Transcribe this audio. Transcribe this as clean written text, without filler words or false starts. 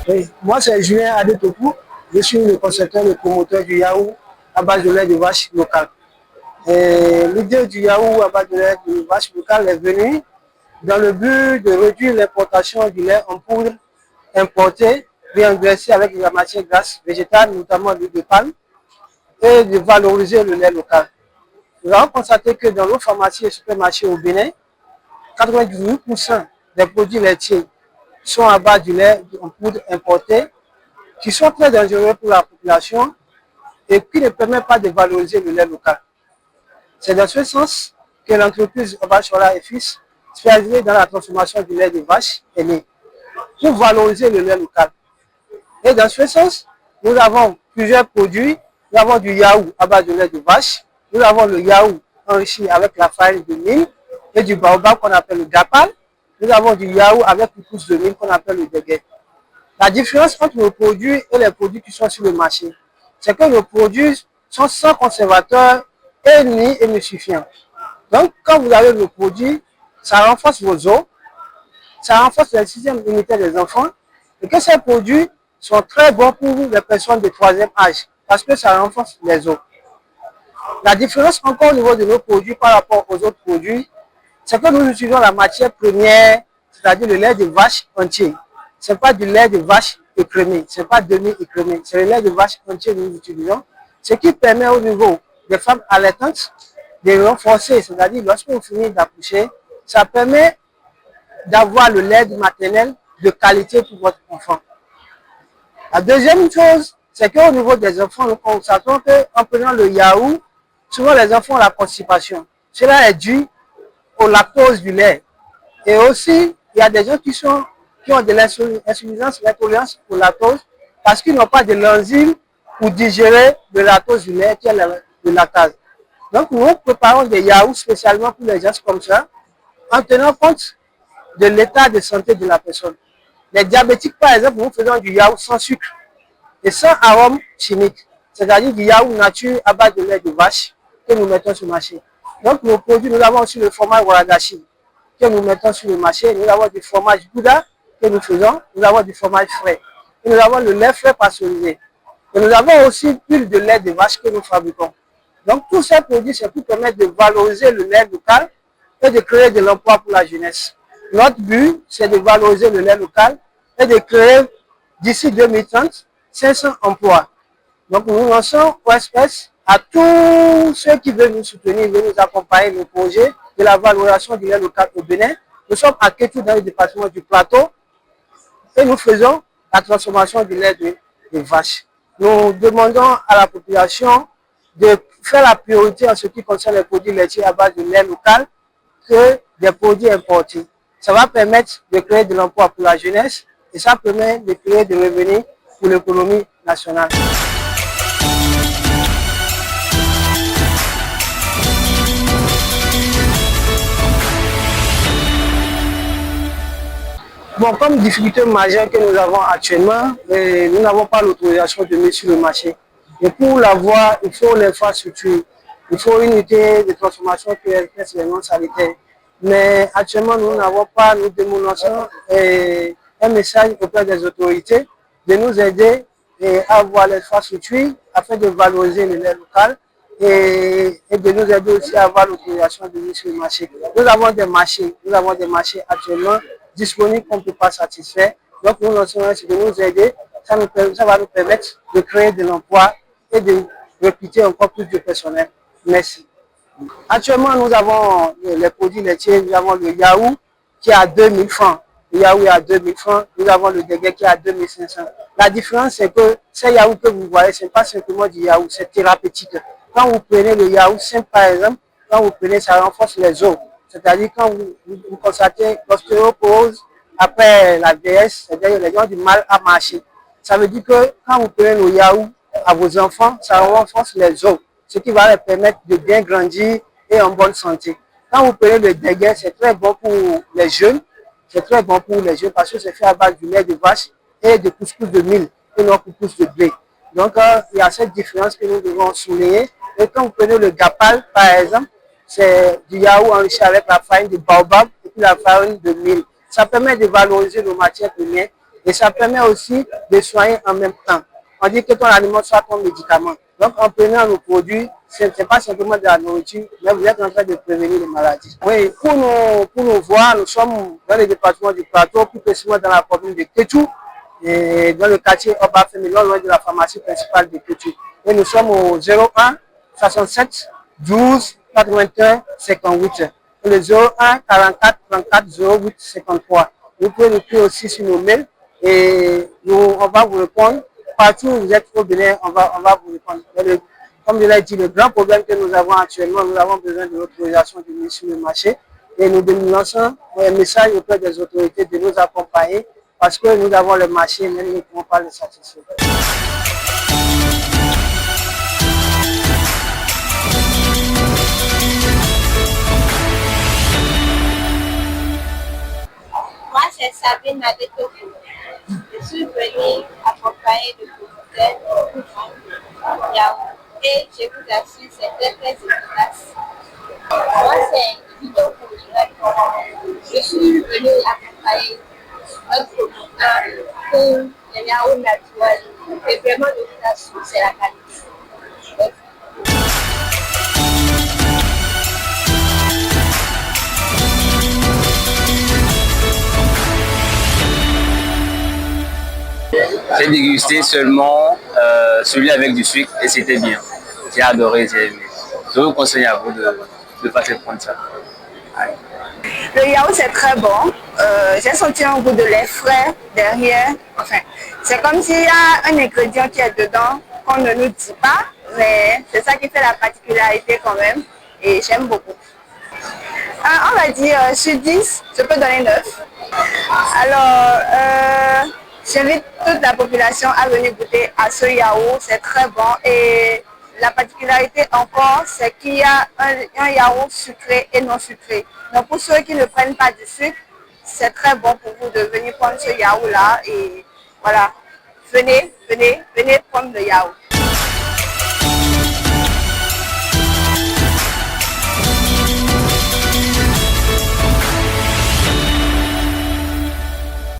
Oui, moi c'est Julien Adetoku. Je suis le concepteur et promoteur du yaourt à base de lait de vache local. L'idée du yaourt à base de lait de vache local est venue dans le but de réduire l'importation du lait en poudre importé et engraissé avec de la matière grasse végétale, notamment l'huile de palme, et de valoriser le lait local. Nous avons constaté que dans nos pharmacies et supermarchés au Bénin, 98% des produits laitiers sont à base du lait en poudre importé, qui sont très dangereux pour la population et qui ne permettent pas de valoriser le lait local. C'est dans ce sens que l'entreprise Obachola et Fils, spécialisée dans la transformation du lait de vache, est née, pour valoriser le lait local. Et dans ce sens, nous avons plusieurs produits. Nous avons du yaourt à base de lait de vache, nous avons le yaourt enrichi avec la farine de mil et du baobab qu'on appelle le gapal. Nous avons du yaourt avec une pousse de mil qu'on appelle le déguet. La différence entre nos produits et les produits qui sont sur le marché, c'est que nos produits sont sans conservateur et ni émulsifiant. Donc, quand vous avez nos produits, ça renforce vos os, ça renforce le système immunitaire des enfants et que ces produits sont très bons pour les personnes de troisième âge parce que ça renforce les os. La différence encore au niveau de nos produits par rapport aux autres produits, c'est que nous utilisons la matière première, c'est-à-dire le lait de vache entier. Ce n'est pas du lait de vache écrémé, ce n'est pas demi-écrémé, c'est le lait de vache entier que nous utilisons, ce qui permet au niveau des femmes allaitantes de renforcer, c'est-à-dire lorsque vous finissez d'accoucher, ça permet d'avoir le lait maternel de qualité pour votre enfant. La deuxième chose, c'est qu'au niveau des enfants, nous constatons qu'en prenant le yaourt, souvent les enfants ont la constipation. Cela est dû au lactose du lait. Et aussi, il y a des gens qui ont de l'insuffisance, l'intolérance au lactose, parce qu'ils n'ont pas de l'enzyme pour digérer le lactose du lait, qui est le lactase. Donc, nous préparons des yaourts spécialement pour les gens comme ça, en tenant compte de l'état de santé de la personne. Les diabétiques, par exemple, nous faisons du yaourt sans sucre et sans arôme chimique, c'est-à-dire du yaourt nature à base de lait de vache que nous mettons sur le marché. Donc, nos produits, nous avons aussi le fromage Waragashi que nous mettons sur le marché. Nous avons du fromage Gouda que nous faisons. Nous avons du fromage frais. Et nous avons le lait frais pasteurisé. Et nous avons aussi l'huile de lait de vache que nous fabriquons. Donc, tous ces produits, c'est pour permettre de valoriser le lait local et de créer de l'emploi pour la jeunesse. Notre but, c'est de valoriser le lait local et de créer, d'ici 2030, 500 emplois. Donc, nous lançons OSPS à tous ceux qui veulent nous soutenir, veulent nous accompagner dans le projet de la valorisation du lait local au Bénin. Nous sommes à Kétou dans le département du Plateau et nous faisons la transformation du lait de vache. Nous demandons à la population de faire la priorité en ce qui concerne les produits laitiers à base de lait local que des produits importés. Ça va permettre de créer de l'emploi pour la jeunesse et ça permet de créer des revenus pour l'économie nationale. Bon, comme difficulté majeure que nous avons actuellement, nous n'avons pas l'autorisation de mettre sur le marché. Et pour l'avoir, il faut l'infrastructure. Il faut une unité de transformation qui respecte les normes sanitaires. Mais actuellement, nous n'avons pas, nous demandons un message auprès des autorités de nous aider à avoir l'infrastructure afin de valoriser le lait local et de nous aider aussi à avoir l'autorisation de mettre sur le marché. Nous avons des marchés actuellement disponibles qu'on ne peut pas satisfaire. Donc nous lançons de nous aider, ça va nous permettre de créer de l'emploi et de recruter encore plus de personnel. Merci. Actuellement, nous avons les produits laitiers, nous avons le yaourt qui est à 2000 francs. Le yaourt est à 2000 francs, nous avons le déguet qui est à 2500. La différence, c'est que ces yaourts que vous voyez, ce n'est pas simplement du yaourt, c'est thérapeutique. Quand vous prenez le yaourt simple, par exemple, quand vous prenez, ça renforce les os. C'est-à-dire quand vous constatez l'ostéoporose après la vieillesse, c'est-à-dire les gens ont du mal à marcher. Ça veut dire que quand vous prenez le yaourt à vos enfants, ça renforce les os, ce qui va leur permettre de bien grandir et en bonne santé. Quand vous prenez le déguet, c'est très bon pour les jeunes. C'est très bon pour les jeunes parce que c'est fait à base du lait de vache et de couscous de mil et non couscous de blé. Donc, il y a cette différence que nous devons souligner. Et quand vous prenez le gapal, par exemple, c'est du yaourt enrichi avec la farine de baobab et puis la farine de mil. Ça permet de valoriser nos matières premières Et ça permet aussi de soigner en même temps. On dit que ton aliment soit ton médicament. Donc, en prenant nos produits, ce n'est pas simplement de la nourriture, mais vous êtes en train de prévenir les maladies. Oui, pour nous voir, nous sommes dans le département du Plateau, plus précisément dans la commune de Kétou, et dans le quartier Obafemi, loin de la pharmacie principale de Kétou. Et nous sommes au 01 67 12 81 58. Et le 01 44 34 08 53. Vous pouvez nous écrire aussi sur nos mails et on va vous répondre. Partout où vous êtes au Bénin, on va vous répondre. Comme je l'ai dit, le grand problème que nous avons actuellement, nous avons besoin de l'autorisation de mise sur le marché et nous lançons un message auprès des autorités de nous accompagner parce que nous avons le marché, mais nous ne pouvons pas le satisfaire. Moi, c'est Sabine Adetoku. Je suis venue accompagner le producteur et je vous assure, c'est très très efficace. Moi, c'est une vidéo culturelle. Je suis venue accompagner un producteur pour les yaourts naturels. Et vraiment, je vous assure, c'est la qualité. J'ai dégusté seulement celui avec du sucre et c'était bien. J'ai adoré, j'ai aimé. Je vous conseille à vous de passer prendre ça. Allez. Le yaourt c'est très bon. J'ai senti un goût de lait frais derrière. Enfin, c'est comme s'il y a un ingrédient qui est dedans qu'on ne nous dit pas, mais c'est ça qui fait la particularité quand même. Et j'aime beaucoup. On va dire sur 10, je peux donner 9. Alors, j'invite toute la population à venir goûter à ce yaourt, c'est très bon. Et la particularité encore, c'est qu'il y a un yaourt sucré et non sucré. Donc pour ceux qui ne prennent pas du sucre, c'est très bon pour vous de venir prendre ce yaourt-là. Et voilà, venez prendre le yaourt.